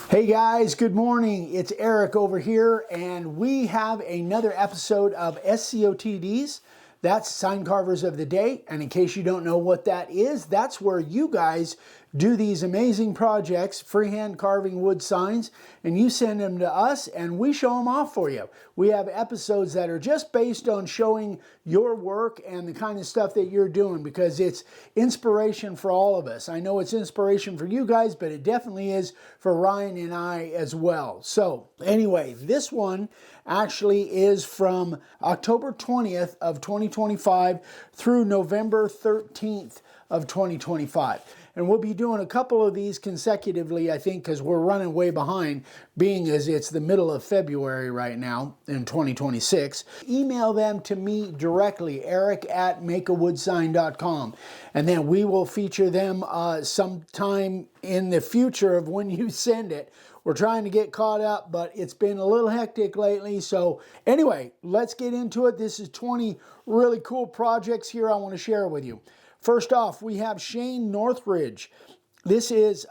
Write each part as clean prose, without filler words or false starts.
Hey guys, good morning. It's Eric over here, and we have another episode of SCOTDs. That's Sign Carvers of the Day. And in case you don't know what that is, that's where you guys do these amazing projects, freehand carving wood signs, and you send them to us and we show them off for you. We have episodes that are just based on showing your work and the kind of stuff that you're doing, because it's inspiration for all of us. I know it's inspiration for you guys, but it definitely is for Ryan and I as well. So anyway, this one actually is from October 20th of 2025 through November 13th of 2025. And we'll be doing a couple of these consecutively, I think, because we're running way behind, being as it's the middle of February right now in 2026. Email them to me directly, eric@makeawoodsign.com. And then we will feature them sometime in the future of when you send it. We're trying to get caught up, but it's been a little hectic lately. So anyway, let's get into it. This is 20 really cool projects here I want to share with you. First off, we have Shane Northridge. This is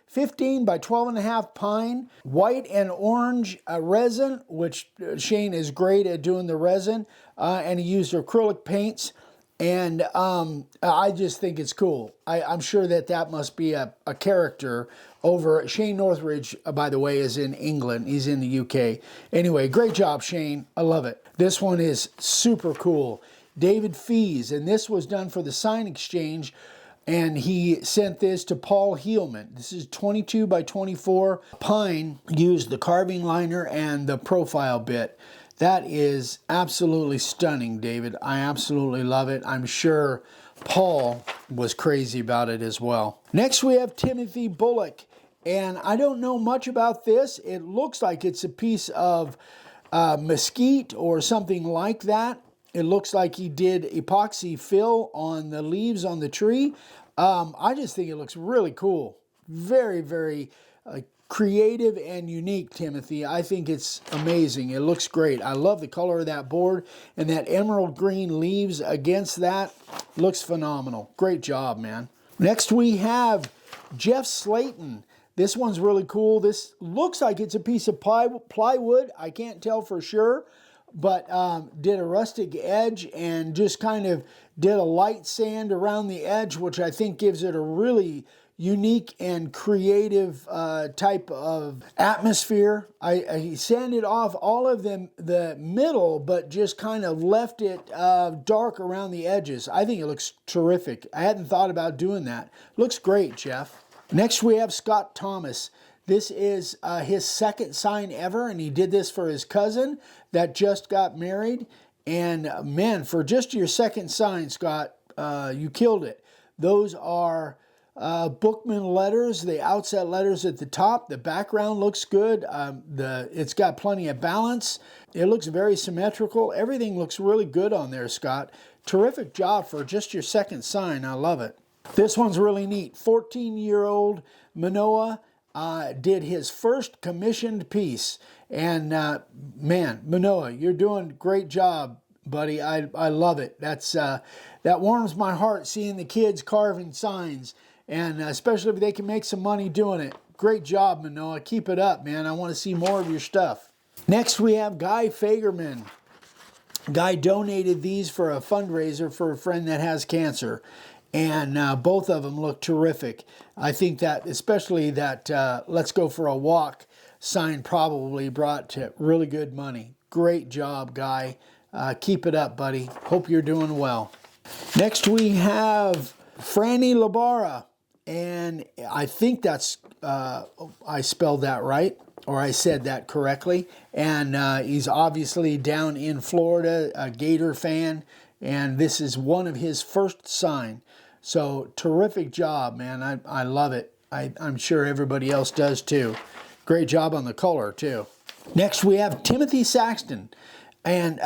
15 by 12.5 pine, white and orange resin, which Shane is great at doing the resin, and he used acrylic paints. And I just think it's cool. I'm sure that must be a character over. Shane Northridge, by the way, is in England. He's in the UK. Anyway, great job, Shane. I love it. This one is super cool. David Fees, and this was done for the Sign Exchange, and he sent this to Paul Heelman. This is 22 by 24 pine, used the carving liner and the profile bit. That is absolutely stunning, David. I absolutely love it. I'm sure Paul was crazy about it as well. Next, we have Timothy Bullock, and I don't know much about this. It looks like it's a piece of mesquite or something like that. It looks like he did epoxy fill on the leaves on the tree. I just think it looks really cool. Very, very creative and unique, Timothy. I think it's amazing. It looks great. I love the color of that board, and that emerald green leaves against that looks phenomenal. Great job, man. Next, we have Jeff Slayton. This one's really cool. This looks like it's a piece of plywood. I can't tell for sure, but did a rustic edge and just kind of did a light sand around the edge, which I think gives it a really unique and creative type of atmosphere. He sanded off all of the middle, but just kind of left it dark around the edges. I think it looks terrific. I hadn't thought about doing that. Looks great, Jeff. Next, we have Scott Thomas. This is his second sign ever, and he did this for his cousin that just got married. And man, for just your second sign, Scott, you killed it. Those are Bookman letters, the outset letters at the top. The background looks good. It's got plenty of balance. It looks very symmetrical. Everything looks really good on there, Scott. Terrific job for just your second sign. I love it. This one's really neat. 14-year-old Manoa did his first commissioned piece. And man, Manoa, you're doing a great job, buddy. I love it. That warms my heart, seeing the kids carving signs, and especially if they can make some money doing it. Great job, Manoa. Keep it up, man. I want to see more of your stuff. Next, we have Guy Fagerman. Guy donated these for a fundraiser for a friend that has cancer. And both of them look terrific. I think that especially that Let's Go for a Walk sign probably brought really good money. Great job, Guy. Keep it up, buddy. Hope you're doing well. Next, we have Franny Labara. And I think that's, I spelled that right, or I said that correctly. And he's obviously down in Florida, a Gator fan. And this is one of his first sign. So terrific job, man. I love it. I'm sure everybody else does too. Great job on the color too. Next, we have Timothy Saxton. And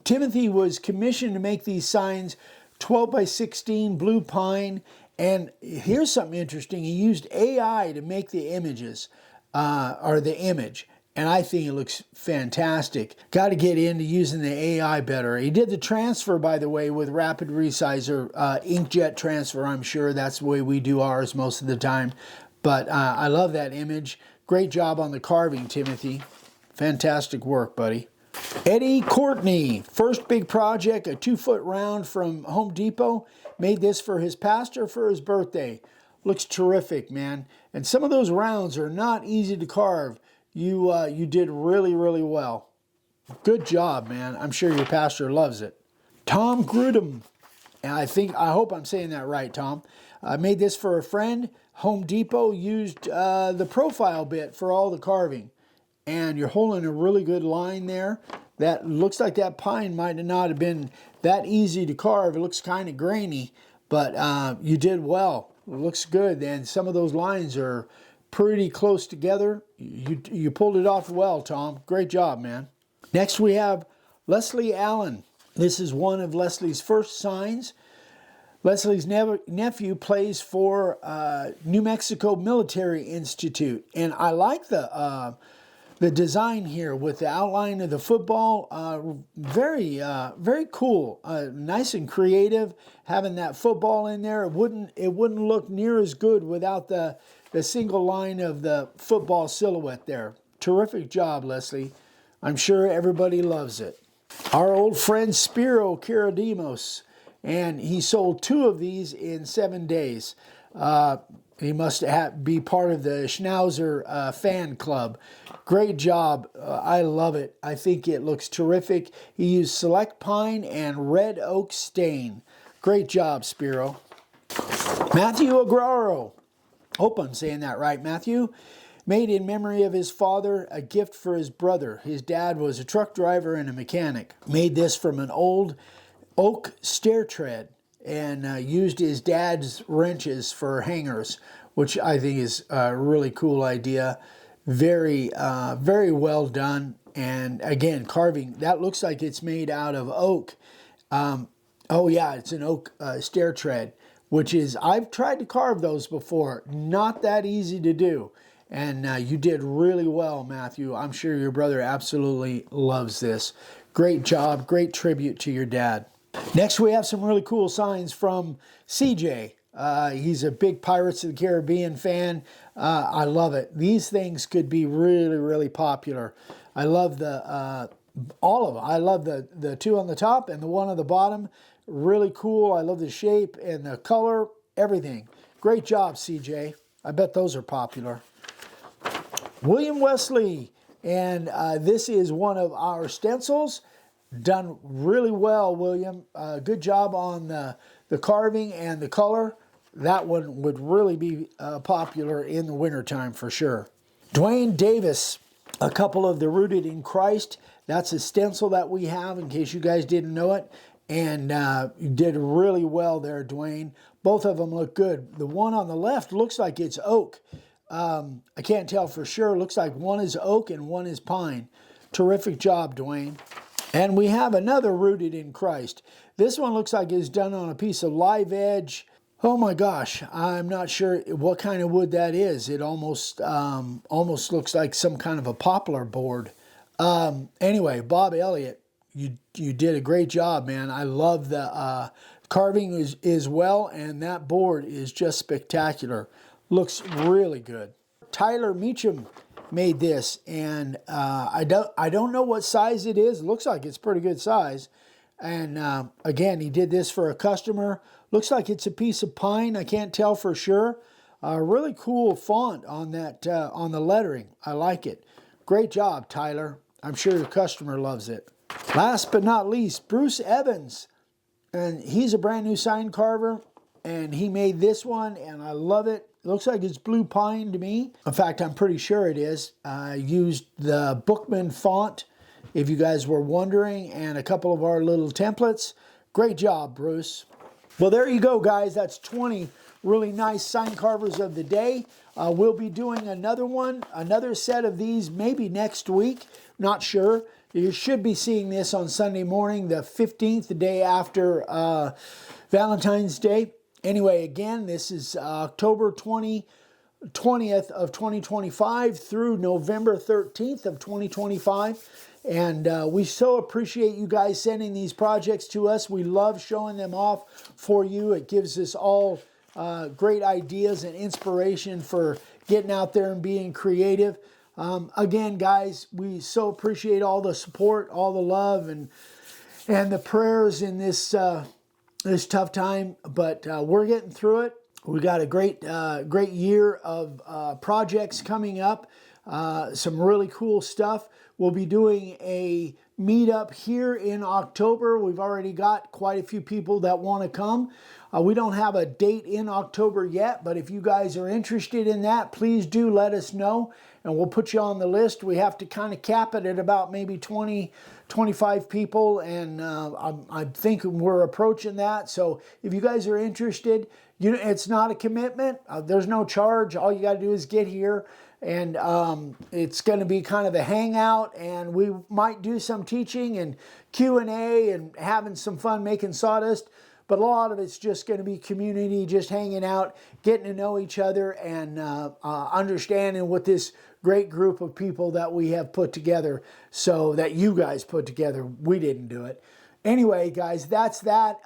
Timothy was commissioned to make these signs 12 by 16 blue pine. And here's something interesting. He used AI to make the images, or the image. And I think it looks fantastic. Got to get into using the AI better. He did the transfer, by the way, with Rapid Resizer, inkjet transfer, I'm sure. That's the way we do ours most of the time. But I love that image. Great job on the carving, Timothy. Fantastic work, buddy. Eddie Courtney, first big project, a 2-foot round from Home Depot. Made this for his pastor for his birthday. Looks terrific, man. And some of those rounds are not easy to carve. You did really, really well. Good job, man. I'm sure your pastor loves it. Tom Grudem, and I hope I'm saying that right, Tom. I made this for a friend. Home Depot used the profile bit for all the carving. And you're holding a really good line there. That looks like that pine might not have been that easy to carve. It looks kind of grainy, but you did well. It looks good. And some of those lines are pretty close together. You pulled it off well, Tom. Great job, man. Next we have Leslie Allen. This is one of Leslie's first signs. Leslie's nephew plays for New Mexico Military Institute. And I like the design here with the outline of the football. Very cool. Nice and creative. Having that football in there, it wouldn't look near as good without the single line of the football silhouette there. Terrific job, Leslie. I'm sure everybody loves it. Our old friend Spiro Kiradimos, and he sold 2 of these in 7 days. He must be part of the Schnauzer fan club. Great job. I love it. I think it looks terrific. He used select pine and red oak stain. Great job, Spiro. Matthew Agraro. Hope I'm saying that right, Matthew. Made in memory of his father, a gift for his brother. His dad was a truck driver and a mechanic. Made this from an old oak stair tread and used his dad's wrenches for hangers, which I think is a really cool idea. Very well done. And again, carving, that looks like it's made out of oak. Oh yeah, it's an oak stair tread, which is, I've tried to carve those before. Not that easy to do. And you did really well, Matthew. I'm sure your brother absolutely loves this. Great job. Great tribute to your dad. Next, we have some really cool signs from CJ. He's a big Pirates of the Caribbean fan. I love it. These things could be really, really popular. I love all of them. I love the 2 on the top and the 1 on the bottom. Really cool. I love the shape and the color, everything. Great job, CJ. I bet those are popular. William Wesley, and this is one of our stencils. Done really well, William. Good job on the carving and the color. That one would really be popular in the wintertime for sure. Dwayne Davis, a couple of the Rooted in Christ. That's a stencil that we have in case you guys didn't know it. And you did really well there, Dwayne. Both of them look good. The one on the left looks like it's oak. I can't tell for sure. Looks like one is oak and one is pine. Terrific job, Dwayne. And we have another Rooted in Christ. This one looks like it's done on a piece of live edge. Oh my gosh, I'm not sure what kind of wood that is. It almost looks like some kind of a poplar board. Anyway, Bob Elliott, you did a great job, man. I love the carving as well, and that board is just spectacular. Looks really good. Tyler Meacham made this, and I don't know what size it is. It looks like it's pretty good size. And again, he did this for a customer. Looks like it's a piece of pine. I can't tell for sure. Really cool font on that on the lettering. I like it. Great job, Tyler. I'm sure your customer loves it. Last but not least, Bruce Evans, and he's a brand new sign carver, and he made this one, and I love it. It looks like it's blue pine to me. In fact, I'm pretty sure it is. I used the Bookman font, if you guys were wondering, and a couple of our little templates. Great job, Bruce. Well, there you go, guys. That's 20 really nice sign carvers of the day. We'll be doing another set of these maybe next week. Not sure. You should be seeing this on Sunday morning, the 15th, the day after Valentine's Day. Anyway, again, this is October 20th of 2025 through November 13th of 2025. And we so appreciate you guys sending these projects to us. We love showing them off for you. It gives us all great ideas and inspiration for getting out there and being creative. Again, guys, we so appreciate all the support, all the love, and the prayers in this this tough time. But we're getting through it. We got a great year of projects coming up. Some really cool stuff. We'll be doing a meetup here in October. We've already got quite a few people that want to come. We don't have a date in October yet, but if you guys are interested in that, please do let us know, and we'll put you on the list. We have to kind of cap it at about maybe 20, 25 people, and I think we're approaching that. So if you guys are interested, it's not a commitment. There's no charge. All you got to do is get here. And it's going to be kind of a hangout, and we might do some teaching and Q&A and having some fun making sawdust. But a lot of it's just going to be community, just hanging out, getting to know each other, and understanding what this great group of people that we have put together, so that you guys put together. We didn't do it. Anyway, guys, that's that.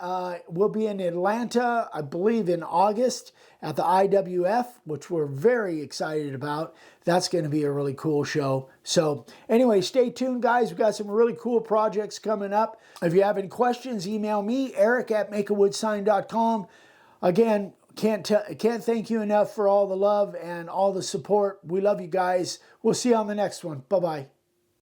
We'll be in Atlanta, I believe, in August at the IWF, which we're very excited about. That's going to be a really cool show. So anyway, stay tuned, guys. We've got some really cool projects coming up. If you have any questions, email me, eric@makeawoodsign.com. Again, can't thank you enough for all the love and all the support. We love you guys. We'll see you on the next one. Bye-bye.